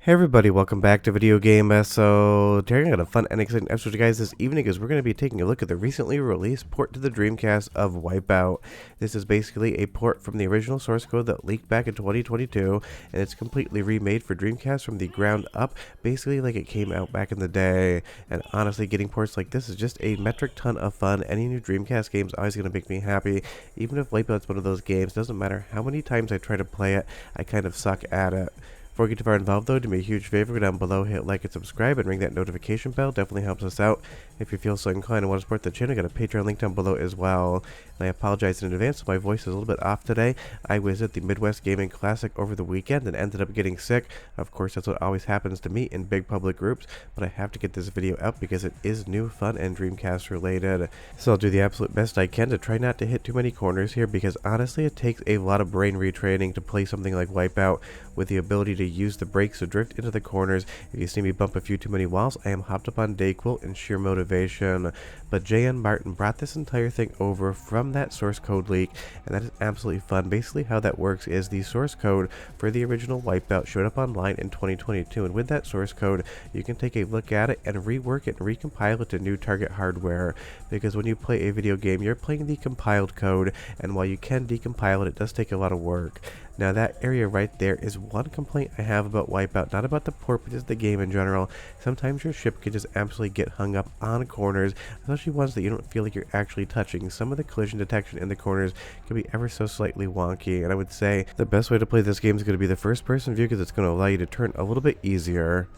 Hey everybody, welcome back to Video Game So today I got a fun and exciting episode guys this evening as we're going to be taking a look at the recently released port to the Dreamcast of Wipeout. This is basically a port from the original source code that leaked back in 2022, and it's completely remade for Dreamcast from the ground up, basically like it came out back in the day. And honestly, getting ports like this is just a metric ton of fun. Any new Dreamcast game is always going to make me happy, even if Wipeout's one of those games. Doesn't matter how many times I try to play it, I kind of suck at it. Before we get too far involved though, do me a huge favor, go down below, hit like and subscribe, and ring that notification bell. Definitely helps us out. If you feel so inclined and want to support the channel, I got a Patreon link down below as well. And I apologize in advance, my voice is a little bit off today. I was at the Midwest Gaming Classic over the weekend and ended up getting sick. Of course, that's what always happens to me in big public groups, but I have to get this video out because it is new, fun, and Dreamcast related. So I'll do the absolute best I can to try not to hit too many corners here, because honestly it takes a lot of brain retraining to play something like Wipeout with the ability to use the brakes to drift into the corners. If you see me bump a few too many walls, I am hopped up on Dayquil in sheer motivation. But J.N. Martin brought this entire thing over from that source code leak, and that is absolutely fun. Basically how that works is the source code for the original Wipeout showed up online in 2022, and with that source code you can take a look at it and rework it and recompile it to new target hardware, because when you play a video game you're playing the compiled code, and while you can decompile it, it does take a lot of work. Now that area right there is one complaint I have about Wipeout, not about the port, but just the game in general. Sometimes your ship can just absolutely get hung up on corners, especially ones that you don't feel like you're actually touching. Some of the collision detection in the corners can be ever so slightly wonky, and I would say the best way to play this game is going to be the first person view, because it's going to allow you to turn a little bit easier.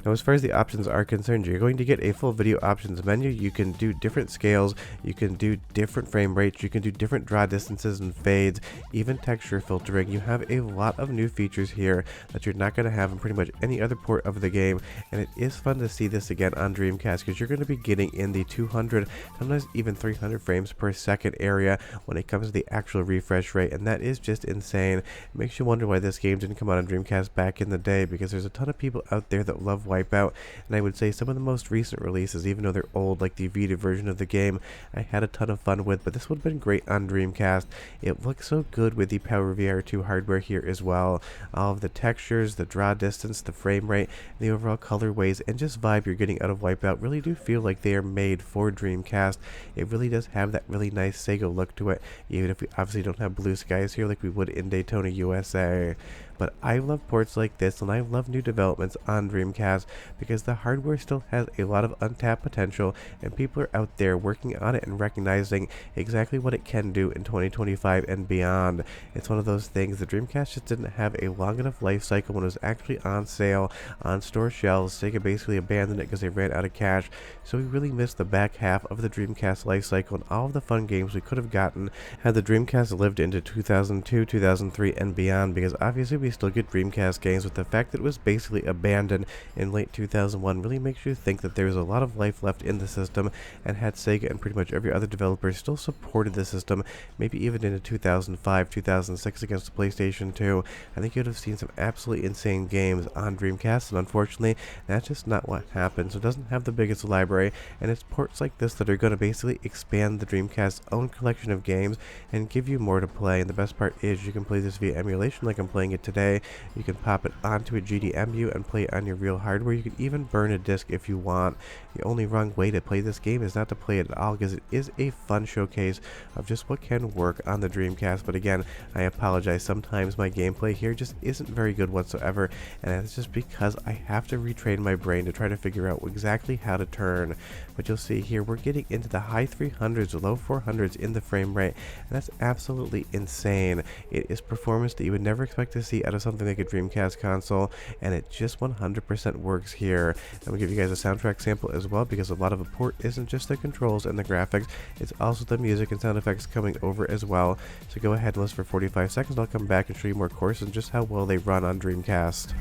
Now, as far as the options are concerned, you're going to get a full video options menu. You can do different scales, you can do different frame rates, you can do different draw distances and fades, even texture filtering. You have a lot of new features here that you're not going to have in pretty much any other port of the game, and it is fun to see this again on Dreamcast, because you're going to be getting in the 200, sometimes even 300 frames per second area when it comes to the actual refresh rate, and that is just insane. It makes you wonder why this game didn't come out on Dreamcast back in the day, because there's a ton of people out there that love Wipeout, and I would say some of the most recent releases, even though they're old, like the Vita version of the game, I had a ton of fun with, but this would have been great on Dreamcast. It looks so good with the Power VR2 hardware here as well. All of the textures, the draw distance, the frame rate, the overall colorways, and just vibe you're getting out of Wipeout really do feel like they are made for Dreamcast. It really does have that really nice Sega look to it, even if we obviously don't have blue skies here like we would in Daytona, USA. But I love ports like this, and I love new developments on Dreamcast, because the hardware still has a lot of untapped potential, and people are out there working on it and recognizing exactly what it can do in 2025 and beyond. It's one of those things, the Dreamcast just didn't have a long enough life cycle when it was actually on sale on store shelves. Sega basically abandoned it because they ran out of cash, so we really missed the back half of the Dreamcast life cycle and all of the fun games we could have gotten had the Dreamcast lived into 2002, 2003, and beyond, because obviously we still get Dreamcast games, but the fact that it was basically abandoned in late 2001 really makes you think that there's a lot of life left in the system, and had Sega and pretty much every other developer still supported the system, maybe even into 2005, 2006 against the PlayStation 2, I think you'd have seen some absolutely insane games on Dreamcast, and unfortunately that's just not what happened. So it doesn't have the biggest library, and it's ports like this that are going to basically expand the Dreamcast's own collection of games and give you more to play. And the best part is you can play this via emulation like I'm playing it today. You can pop it onto a GDMU and play it on your real hardware. You can even burn a disc if you want. The only wrong way to play this game is not to play it at all, because it is a fun showcase of just what can work on the Dreamcast. But again, I apologize, sometimes my gameplay here just isn't very good whatsoever, and that's just because I have to retrain my brain to try to figure out exactly how to turn. But you'll see here we're getting into the high 300s, low 400s in the frame rate, and that's absolutely insane. It is performance that you would never expect to see out of something like a Dreamcast console, and it just 100% works here. I'm going to give you guys a soundtrack sample as well, because a lot of a port isn't just the controls and the graphics, it's also the music and sound effects coming over as well. So go ahead and listen for 45 seconds, I'll come back and show you more courses and just how well they run on Dreamcast.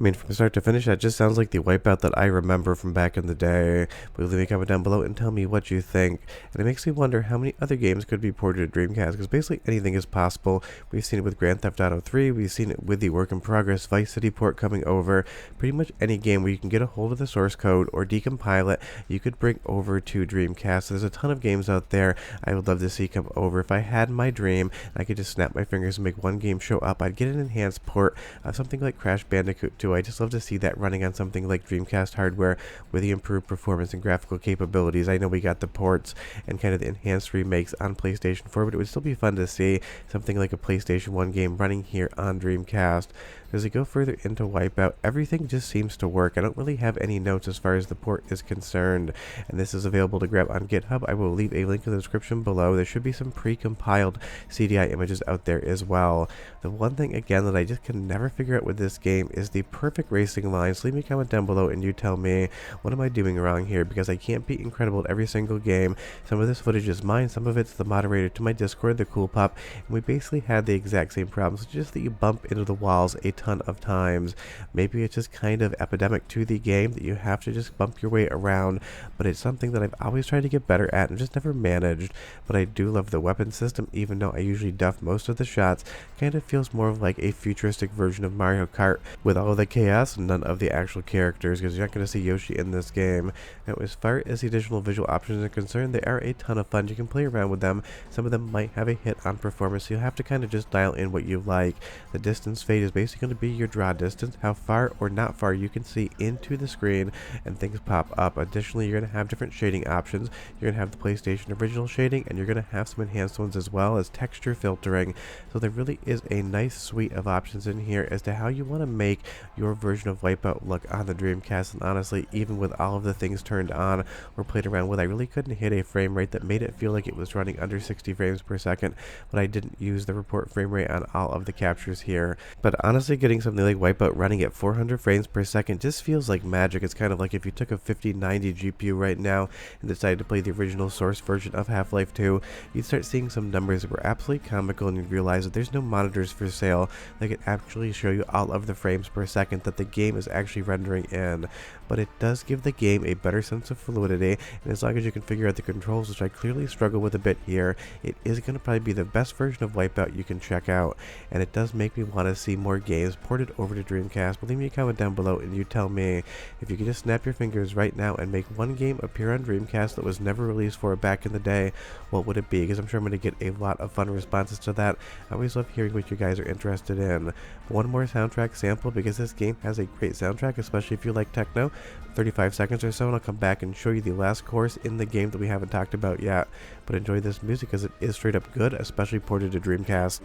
I mean, from start to finish, that just sounds like the Wipeout that I remember from back in the day. But leave me a comment down below and tell me what you think. And it makes me wonder how many other games could be ported to Dreamcast, because basically anything is possible. We've seen it with Grand Theft Auto 3, we've seen it with the work in progress Vice City port coming over. Pretty much any game where you can get a hold of the source code or decompile it, you could bring over to Dreamcast. There's a ton of games out there I would love to see come over. If I had my dream, I could just snap my fingers and make one game show up, I'd get an enhanced port of something like Crash Bandicoot 2. I just love to see that running on something like Dreamcast hardware with the improved performance and graphical capabilities. I know we got the ports and kind of the enhanced remakes on PlayStation 4, but it would still be fun to see something like a PlayStation 1 game running here on Dreamcast. As we go further into Wipeout, everything just seems to work. I don't really have any notes as far as the port is concerned, and this is available to grab on GitHub. I will leave a link in the description below. There should be some pre-compiled CDI images out there as well. The one thing, again, that I just can never figure out with this game is the perfect racing line. So leave me a comment down below and you tell me, what am I doing wrong here? Because I can't be incredible at every single game. Some of this footage is mine, some of it's the moderator to my Discord, the Cool Pop, and we basically had the exact same problems, just that you bump into the walls a ton of times. Maybe it's just kind of epidemic to the game that you have to just bump your way around, but it's something that I've always tried to get better at and just never managed. But I do love the weapon system, even though I usually duff most of the shots. Kind of feels more of like a futuristic version of Mario Kart with all of the chaos and none of the actual characters, because you're not going to see Yoshi in this game. Now, as far as the additional visual options are concerned, they are a ton of fun. You can play around with them. Some of them might have a hit on performance, so you'll have to kind of just dial in what you like. The distance fade is basically going to be your draw distance, how far or not far you can see into the screen, and things pop up. Additionally, you're going to have different shading options. You're going to have the PlayStation original shading, and you're going to have some enhanced ones as well as texture filtering. So there really is a nice suite of options in here as to how you want to make your version of Wipeout look on the Dreamcast. And honestly, even with all of the things turned on or played around with, I really couldn't hit a frame rate that made it feel like it was running under 60 frames per second, but I didn't use the report frame rate on all of the captures here. But honestly, getting something like Wipeout running at 400 frames per second just feels like magic. It's kind of like if you took a 5090 GPU right now and decided to play the original source version of Half-Life 2, you'd start seeing some numbers that were absolutely comical, and you'd realize that there's no monitors for sale that could actually show you all of the frames per second that the game is actually rendering in. But it does give the game a better sense of fluidity, and as long as you can figure out the controls, which I clearly struggle with a bit here, it is going to probably be the best version of Wipeout you can check out. And it does make me want to see more games ported over to Dreamcast. But leave me a comment down below and you tell me, if you could just snap your fingers right now and make one game appear on Dreamcast that was never released for back in the day, what would it be? Because I'm sure I'm going to get a lot of fun responses to that. I always love hearing what you guys are interested in. One more soundtrack sample, because this game has a great soundtrack, especially if you like techno. 35 seconds or so, and I'll come back and show you the last chorus in the game that we haven't talked about yet. But enjoy this music because it is straight up good, especially ported to Dreamcast.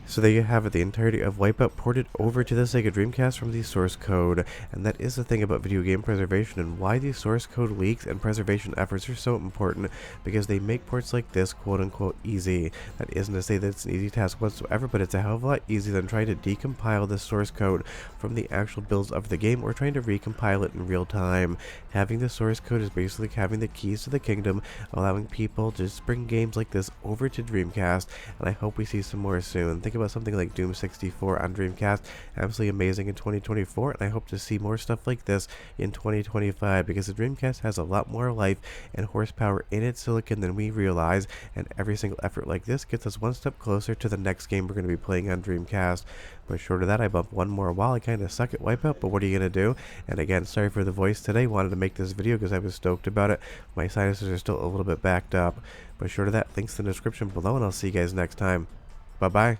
So there you have it, the entirety of Wipeout ported over to the Sega Dreamcast from the source code. And that is the thing about video game preservation and why these source code leaks and preservation efforts are so important, because they make ports like this quote unquote easy. That isn't to say that it's an easy task whatsoever, but it's a hell of a lot easier than trying to decompile the source code from the actual builds of the game or trying to recompile it in real time. Having the source code is basically having the keys to the kingdom, allowing people to just bring games like this over to Dreamcast, and I hope we see some more soon. Think about something like Doom 64 on Dreamcast, absolutely amazing in 2024, and I hope to see more stuff like this in 2025, because the Dreamcast has a lot more life and horsepower in its silicon than we realize, and every single effort like this gets us one step closer to the next game we're going to be playing on Dreamcast. But short of that, I bumped one more wall. I kind of suck at Wipeout, but what are you going to do? And again, sorry for the voice today. Wanted to make this video because I was stoked about it. My sinuses are still a little bit backed up. But short of that, links in the description below, and I'll see you guys next time. Bye-bye.